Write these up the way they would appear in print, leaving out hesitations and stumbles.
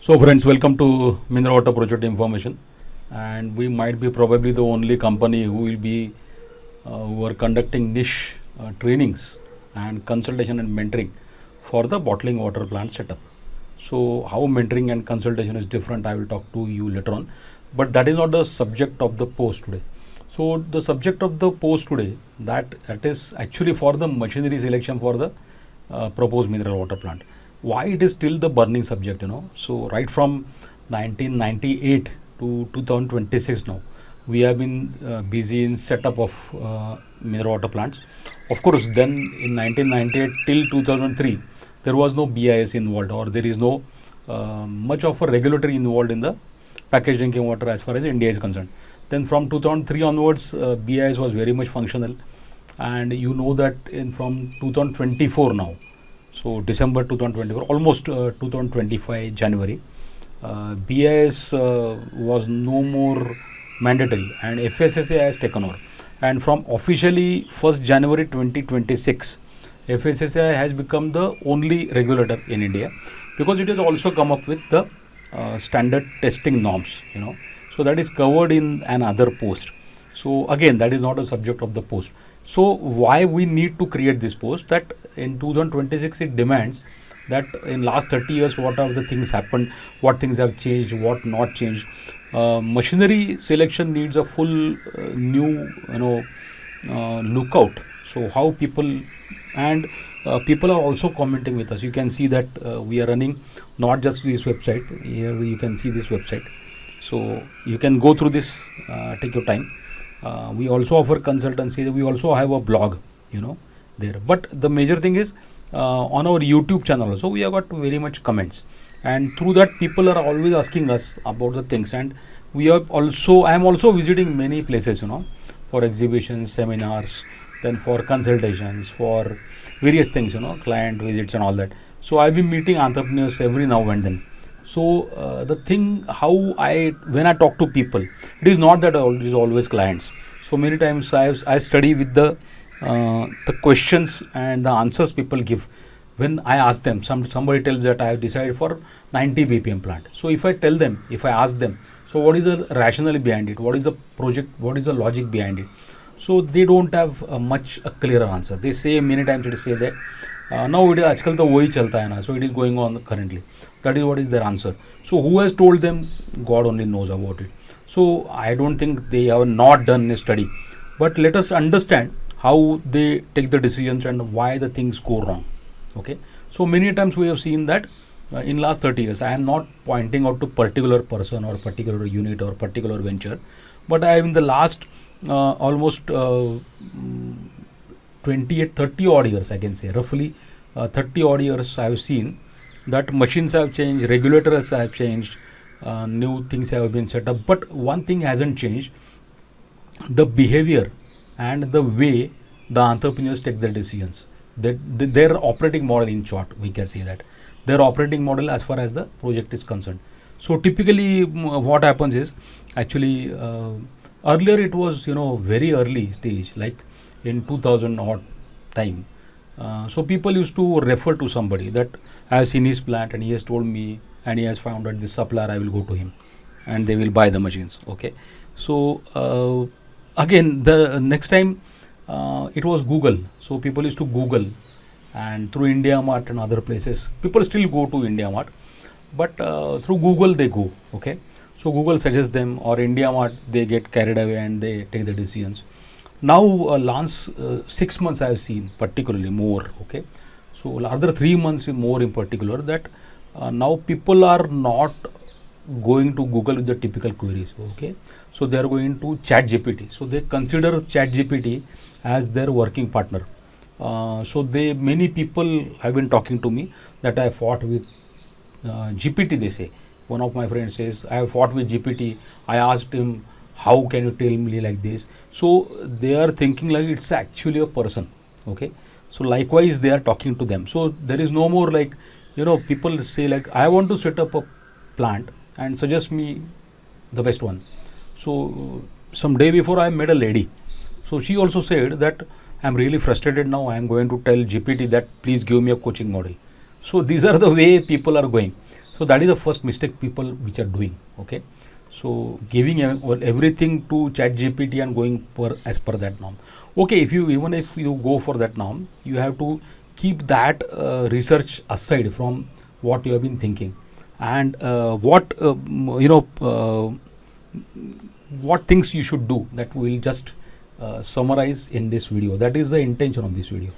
So friends, welcome to Mineral Water Project Information, and we might be probably the only company who will be who are conducting niche trainings and consultation and mentoring for the bottling water plant setup. So how mentoring and consultation is different, I will talk to you later on, but that is not the subject of the post today. So the subject of the post today that is actually for the machinery selection for the proposed mineral water plant. Why it is still the burning subject, so right from 1998 to 2026 now we have been busy in setup of mineral water plants. Of course, then in 1998 till 2003 there was no BIS involved, or there is no much of a regulatory involved in the packaged drinking water as far as India is concerned. Then from 2003 onwards BIS was very much functional, and you know that from 2024 now, so December 2024, almost 2025 January, BIS was no more mandatory and FSSAI has taken over. And from officially 1st January 2026, FSSAI has become the only regulator in India, because it has also come up with the standard testing norms, So that is covered in another post. So again, that is not a subject of the post. So why we need to create this post? That in 2026 it demands that in last 30 years what are the things happened, what things have changed, what not changed. Machinery selection needs a full new lookout. So how people and people are also commenting with us. You can see that we are running not just this website. Here you can see this website. So you can go through this, take your time. We also offer consultancy. We also have a blog, there. But the major thing is on our YouTube channel also we have got very much comments, and through that people are always asking us about the things. And we are also, I am also visiting many places, for exhibitions, seminars, then for consultations, for various things, client visits and all that. So I've been meeting entrepreneurs every now and then. So the thing when I talk to people, it is not that it is always clients. So many times I study with the questions and the answers people give. When I ask them, somebody tells that I have decided for 90 BPM plant. So if I ask them, so what is the rationale behind it? What is the project? What is the logic behind it? So they don't have a clearer answer. They say many times it say that now it is आजकल तो वही चलता है ना, so it is going on currently. That is what is their answer. So who has told them? God only knows about it. So I don't think they have not done a study, but let us understand how they take the decisions and why the things go wrong. Okay. So many times we have seen that in last 30 years, I am not pointing out to particular person or particular unit or particular venture, but I have in the last almost 30 odd years, I can say roughly 30 odd years, I have seen that machines have changed, regulators have changed, new things have been set up, but one thing hasn't changed: the behavior and the way the entrepreneurs take their decisions. Their operating model, in short, we can say that their operating model as far as the project is concerned. So typically what happens is, actually earlier it was very early stage, like in 2000 odd time. So people used to refer to somebody that I have seen his plant and he has told me, and he has found out this supplier, I will go to him and they will buy the machines. Okay. So again, the next time it was Google. So people used to Google, and through India Mart and other places, people still go to India Mart, but through Google they go. Okay. So Google suggests them, or India Mart, they get carried away and they take the decisions. Now last 6 months I have seen particularly more. Okay. So other 3 months more in particular, that now people are not going to Google with the typical queries. Okay. So they are going to ChatGPT. So they consider ChatGPT as their working partner. So many people have been talking to me that I fought with GPT, they say. One of my friends says, I have fought with GPT. I asked him, how can you tell me like this? So they are thinking like it's actually a person. Okay. So likewise they are talking to them. So there is no more like, people say like, I want to set up a plant and suggest me the best one. So some day before I met a lady. So she also said that I'm really frustrated now. I'm going to tell GPT that please give me a coaching model. So these are the way people are going. So that is the first mistake people which are doing. Okay, so giving everything to ChatGPT and going as per that norm. Okay, even if you go for that norm, you have to keep that research aside from what you have been thinking, and what things you should do, that we will just summarize in this video. That is the intention of this video.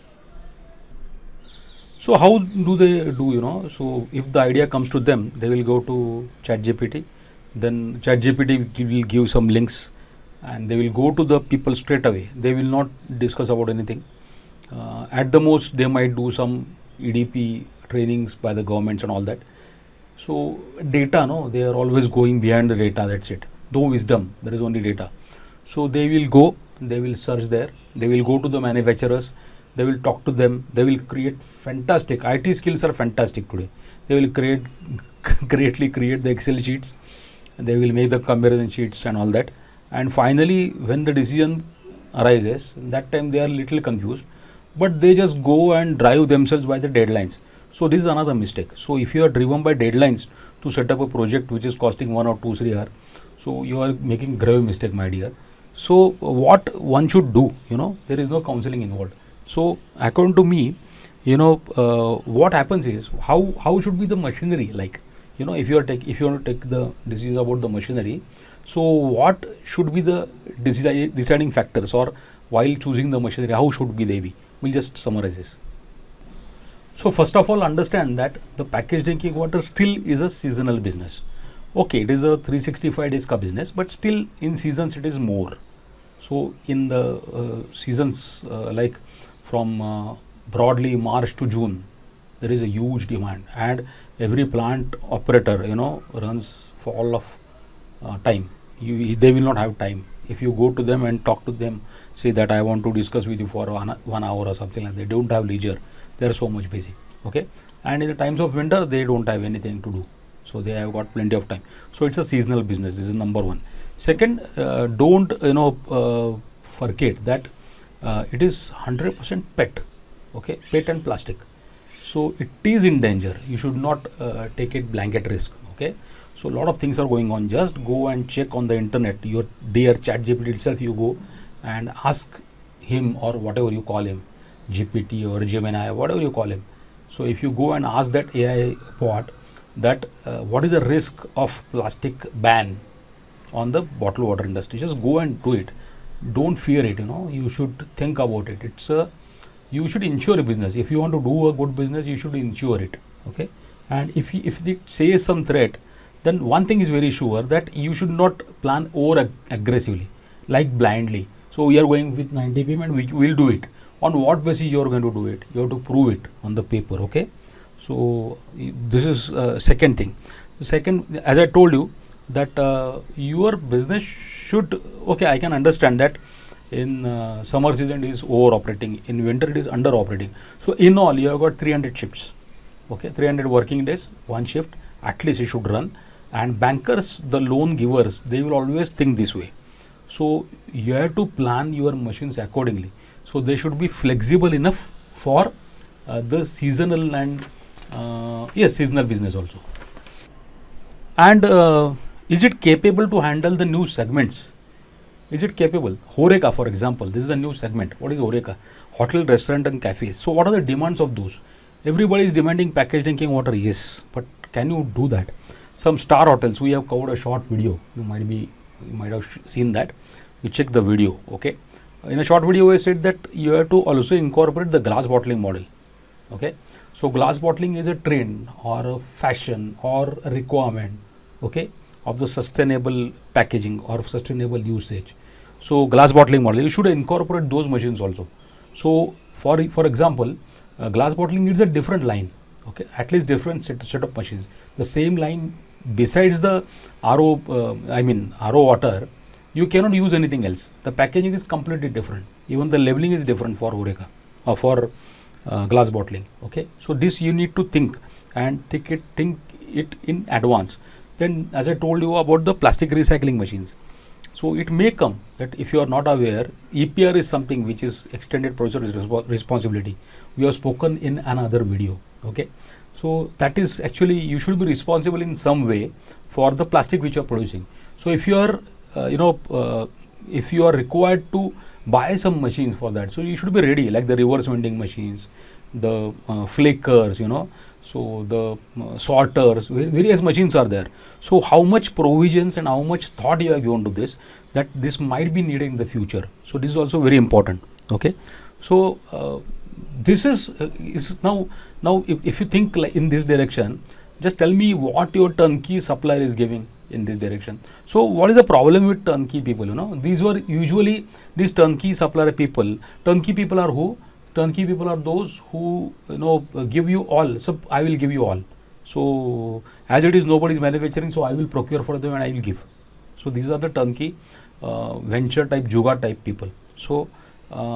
So how do they do? So if the idea comes to them, they will go to ChatGPT. Then ChatGPT will give some links, and they will go to the people straight away. They will not discuss about anything. At the most, they might do some EDP trainings by the governments and all that. So data, they are always going behind the data. That's it. No wisdom. There is only data. So they will go. They will search there. They will go to the manufacturers. They will talk to them. They will create fantastic IT skills are fantastic today. They will greatly create the Excel sheets. They will make the comparison sheets and all that. And finally, when the decision arises, that time they are little confused, but they just go and drive themselves by the deadlines. So this is another mistake. So if you are driven by deadlines to set up a project which is costing 1 or 2, 3 hours, so you are making grave mistake, my dear. So what one should do, there is no counseling involved. So according to me, what happens is how should be the machinery like. If you want to take the decisions about the machinery, so what should be the deciding factors, or while choosing the machinery, how should they be? We'll just summarize this. So first of all, understand that the packaged drinking water still is a seasonal business. Okay, it is a 365 days ka business, but still in seasons it is more. So in the seasons like from broadly March to June, there is a huge demand, and every plant operator runs for all of time. They will not have time. If you go to them and talk to them, say that I want to discuss with you for 1 hour or something like that, they don't have leisure. They are so much busy. Okay, and in the times of winter they don't have anything to do, so they have got plenty of time. So it's a seasonal business. This is number one. Second, don't forget that it is 100% PET. Okay, PET and plastic. So it is in danger. You should not take it blanket risk. Okay, so a lot of things are going on. Just go and check on the internet. Your dear ChatGPT itself, you go and ask him, or whatever you call him, GPT or Gemini, whatever you call him. So if you go and ask that AI bot that what is the risk of plastic ban on the bottled water industry, just go and do it. Don't fear it. You should think about it. You should insure a business. If you want to do a good business, you should insure it. Okay, and if it says some threat, then one thing is very sure, that you should not plan over aggressively, like blindly. So we are going with 90 ppm and we will do it. On what basis you are going to do it? You have to prove it on the paper. Okay, so this is second thing. Second, as I told you, that your business should, okay, I can understand that in summer season it is over operating, in winter it is under operating. So in all, you have got 300 shifts. Okay, 300 working days, one shift at least you should run. And bankers, the loan givers, they will always think this way. So you have to plan your machines accordingly. So they should be flexible enough for the seasonal and seasonal business also. And is it capable to handle the new segments? Is it capable? Horeca, for example, this is a new segment. What is Horeca? Hotel, restaurant and cafes. So what are the demands of those? Everybody is demanding packaged drinking water. Yes, but can you do that? Some star hotels, we have covered a short video. You might have seen that. You check the video. Okay, in a short video I said that you have to also incorporate the glass bottling model. Okay, so glass bottling is a trend or a fashion or a requirement, okay, of the sustainable packaging or sustainable usage. So glass bottling model, you should incorporate those machines also. So for example, glass bottling needs a different line. Okay, at least different set of machines. The same line, besides the RO water, you cannot use anything else. The packaging is completely different. Even the labeling is different for Horeca or for glass bottling. Okay, so this you need to think it in advance. Then, as I told you about the plastic recycling machines, so it may come that if you are not aware, EPR is something which is extended producer responsibility. We have spoken in another video. Okay, So that is actually, you should be responsible in some way for the plastic which you are producing. So if you are, if you are required to buy some machines for that, so you should be ready, like the reverse vending machines, the flakers, so the sorters, various machines are there. So how much provisions and how much thought you have given to this, that this might be needed in the future. So this is also very important. Okay, so this is now if you think like in this direction, just tell me what your turnkey supplier is giving in this direction. So what is the problem with turnkey people? These were usually these turnkey supplier people. Turnkey people are who? Turnkey people are those who give you all. So I will give you all. So as it is, nobody is manufacturing, so I will procure for them and I will give. So these are the turnkey venture type, jugaad type people. So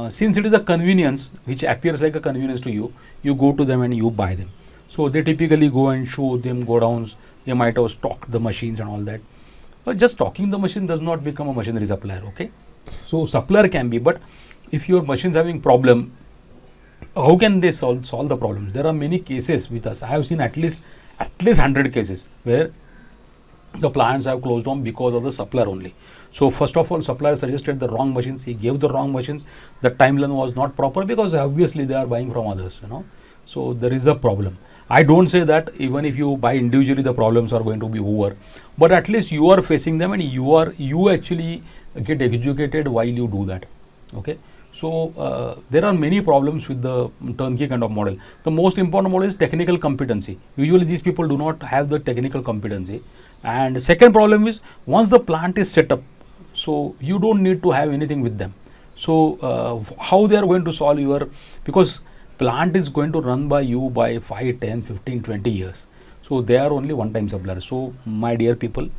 since it is a convenience which appears like a convenience to you, you go to them and you buy them. So they typically go and show them godowns. They might have stocked the machines and all that. But just stocking the machine does not become a machinery supplier. Okay, so supplier can be, but if your machine is having problem, how can they solve the problems? There are many cases with us. I have seen at least 100 cases where the plants have closed down because of the supplier only. So first of all, supplier suggested the wrong machines. He gave the wrong machines. The timeline was not proper because obviously they are buying from others. So there is a problem. I don't say that even if you buy individually, the problems are going to be over, but at least you are facing them and you actually get educated while you do that. Okay. So there are many problems with the turnkey kind of model. The most important model is technical competency. Usually these people do not have the technical competency. And second problem is, once the plant is set up, so you don't need to have anything with them. So how they are going to solve your, because plant is going to run by you by 5, 10, 15, 20 years. So they are only one-time suppliers. So my dear people,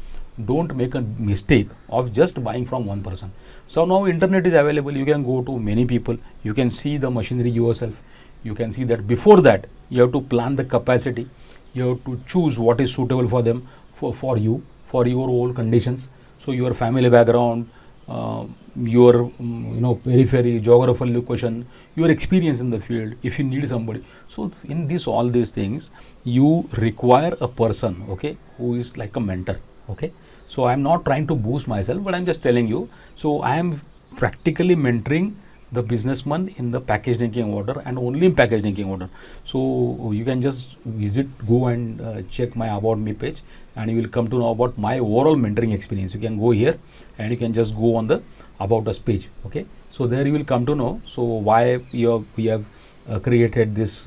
don't make a mistake of just buying from one person. So now internet is available. You can go to many people. You can see the machinery yourself. You can see that before that, you have to plan the capacity. You have to choose what is suitable for them, for you, for your own conditions. So your family background, your periphery, geographical location, your experience in the field, if you need somebody. So in this, all these things, you require a person, okay, who is like a mentor. Okay, so I am not trying to boost myself, but I am just telling you. So I am practically mentoring the businessman in the package drinking water and only in package drinking water. So you can just go and check my About Me page, and you will come to know about my overall mentoring experience. You can go here and you can just go on the About Us page. Okay, so there you will come to know so why we have created this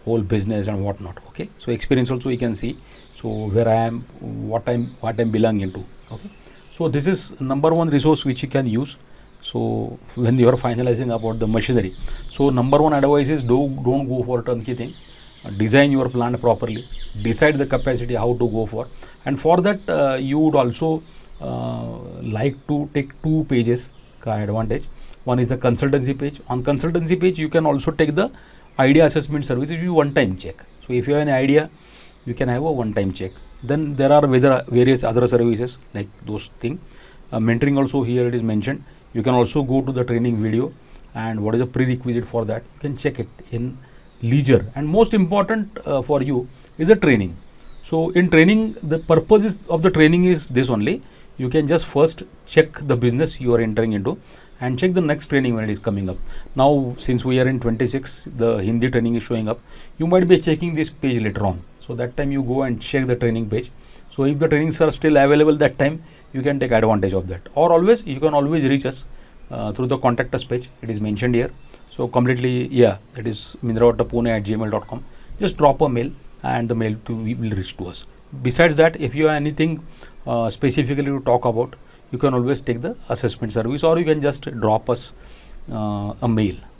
whole business and whatnot. Okay, so experience also you can see. So where I am, what I'm belonging to. Okay, so this is number one resource which you can use. So when you are finalizing about the machinery, so number one advice is don't go for a turnkey thing. Design your plant properly. Decide the capacity how to go for, and for that you would also like to take 2 pages advantage. One is a consultancy page. On consultancy page, you can also take the idea assessment service. If you one-time check. So if you have an idea, you can have a one-time check. Then there are various other services like those things. Mentoring also here it is mentioned. You can also go to the training video, and what is the prerequisite for that, you can check it in leisure. And most important for you is a training. So in training, the purpose of the training is this only. You can just first check the business you are entering into and check the next training when it is coming up. Now since we are in 26, the Hindi training is showing up. You might be checking this page later on. So that time you go and check the training page. So if the trainings are still available that time, you can take advantage of that. Or always, you can always reach us through the contact us page. It is mentioned here. So completely, it is mindrawatapune@gmail.com. Just drop a mail and the mail will reach to us. Besides that, if you have anything specifically to talk about, you can always take the assessment service, or you can just drop us a mail.